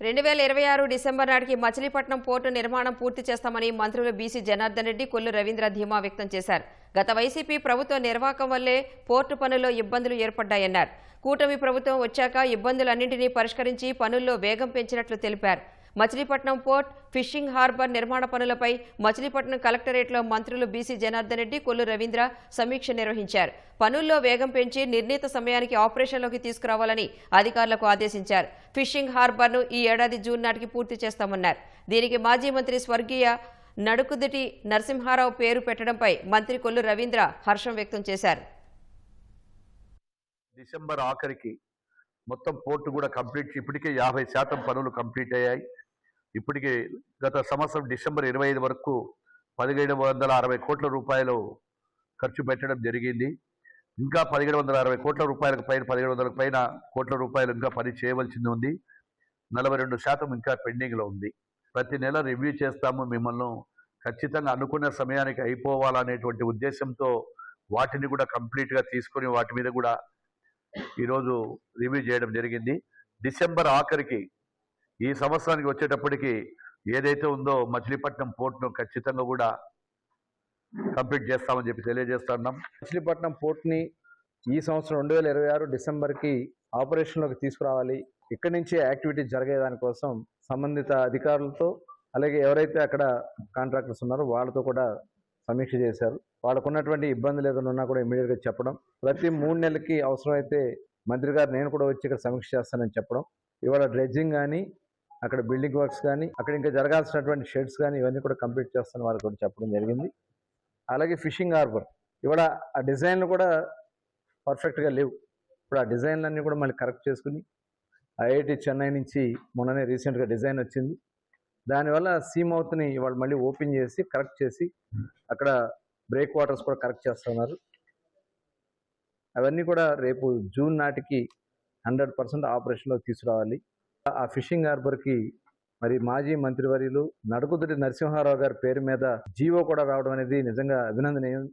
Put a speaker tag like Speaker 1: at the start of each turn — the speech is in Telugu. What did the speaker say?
Speaker 1: 2026 డిసెంబర్ నాటికి మచిలీపట్నం పోర్టు నిర్మాణం పూర్తి చేస్తామని మంత్రులు బీసీ జనార్దన్ రెడ్డి, కొల్లు రవీంద్ర ధీమా వ్యక్తం చేశారు. గత వైసీపీ ప్రభుత్వ నిర్వాహకం వల్లే పోర్టు పనుల్లో ఇబ్బందులు ఏర్పడ్డాయన్నారు. కూటమి ప్రభుత్వం వచ్చాక ఇబ్బందులన్నింటినీ పరిష్కరించి పనుల్లో వేగం పెంచినట్లు తెలిపారు. మచిలీపట్నం పోర్ట్, ఫిషింగ్ హార్బర్ నిర్మాణ పనులపై మచిలీపట్నం కలెక్టరేట్లో మంత్రులు బీసీ జనార్దన్ రెడ్డి, కొల్లు రవీంద్ర సమీక్ష నిర్వహించారు. పనుల్లో వేగం పెంచి నిర్ణీత సమయానికి ఆపరేషన్లోకి తీసుకురావాలని అధికారులకు ఆదేశించారు. ఫిషింగ్ హార్బర్ను ఈ ఏడాది జూన్ నాటికి పూర్తి చేస్తామన్నారు. దీనికి మాజీ మంత్రి స్వర్గీయ నడుకుదుటి నరసింహారావు పేరు పెట్టడంపై మంత్రి కొల్లు రవీంద్ర హర్షం వ్యక్తం చేశారు.
Speaker 2: డిసెంబర్ ఆఖరికి మొత్తం పోర్టు కూడా కంప్లీట్, ఇప్పటికే 50% పనులు కంప్లీట్ అయ్యాయి. ఇప్పటికే గత సంవత్సరం డిసెంబర్ 25 వరకు 1760 కోట్ల రూపాయలు ఖర్చు పెట్టడం జరిగింది. ఇంకా 1760 కోట్ల రూపాయలకు పైన 1700 పైన కోట్ల రూపాయలు ఇంకా పని చేయవలసింది ఉంది. 42% ఇంకా పెండింగ్లో ఉంది. ప్రతి నెల రివ్యూ చేస్తాము. మిమ్మల్ని ఖచ్చితంగా అనుకున్న సమయానికి అయిపోవాలనేటువంటి ఉద్దేశంతో వాటిని కూడా కంప్లీట్గా తీసుకొని వాటి మీద కూడా ఈరోజు రివ్యూ చేయడం జరిగింది. డిసెంబర్ ఆఖరికి ఈ సంవత్సరానికి వచ్చేటప్పటికి ఏదైతే ఉందో మచిలీపట్నం పోర్టును ఖచ్చితంగా కూడా కంప్లీట్ చేస్తామని చెప్పి తెలియజేస్తున్నాం.
Speaker 3: మచిలీపట్నం పోర్ట్ని ఈ సంవత్సరం 2026 డిసెంబర్కి ఆపరేషన్లోకి తీసుకురావాలి. ఇక్కడి నుంచి యాక్టివిటీ జరిగేదానికోసం సంబంధిత అధికారులతో, అలాగే ఎవరైతే అక్కడ కాంట్రాక్టర్స్ ఉన్నారో వాళ్ళతో కూడా సమీక్ష చేశారు. వాళ్ళకు ఉన్నటువంటి ఇబ్బందులు ఏదైనా ఉన్నా కూడా ఇమీడియట్గా చెప్పడం, ప్రతి 3 నెలలకి అవసరమైతే మంత్రి గారు నేను కూడా వచ్చి ఇక్కడ సమీక్ష చేస్తానని చెప్పడం, ఇవాళ డ్రెడ్జింగ్ కానీ, అక్కడ బిల్డింగ్ వర్క్స్ కానీ, అక్కడ ఇంకా జరగాల్సినటువంటి షెడ్స్ కానీ ఇవన్నీ కూడా కంప్లీట్ చేస్తాను వాళ్ళకి కూడా చెప్పడం జరిగింది. అలాగే ఫిషింగ్ హార్బర్ ఇవాళ ఆ డిజైన్లు కూడా పర్ఫెక్ట్గా లేవు. ఇప్పుడు ఆ డిజైన్లన్నీ కూడా మళ్ళీ కరెక్ట్ చేసుకుని ఐఐటి చెన్నై నుంచి మొన్ననే రీసెంట్గా డిజైన్ వచ్చింది. దానివల్ల సీ మౌత్ని ఇవాళ మళ్ళీ ఓపెన్ చేసి కరెక్ట్ చేసి అక్కడ బ్రేక్ వాటర్స్ కూడా కరెక్ట్ చేస్తున్నారు. అవన్నీ కూడా రేపు జూన్ నాటికి 100% ఆపరేషన్లో తీసుకురావాలి. ఆ ఫిషింగ్ హార్బర్కి మరి మాజీ మంత్రివర్యులు నడుకుదుటి నరసింహారావు గారి పేరు మీద జీవో కూడా రావడం అనేది నిజంగా అభినందనీయం.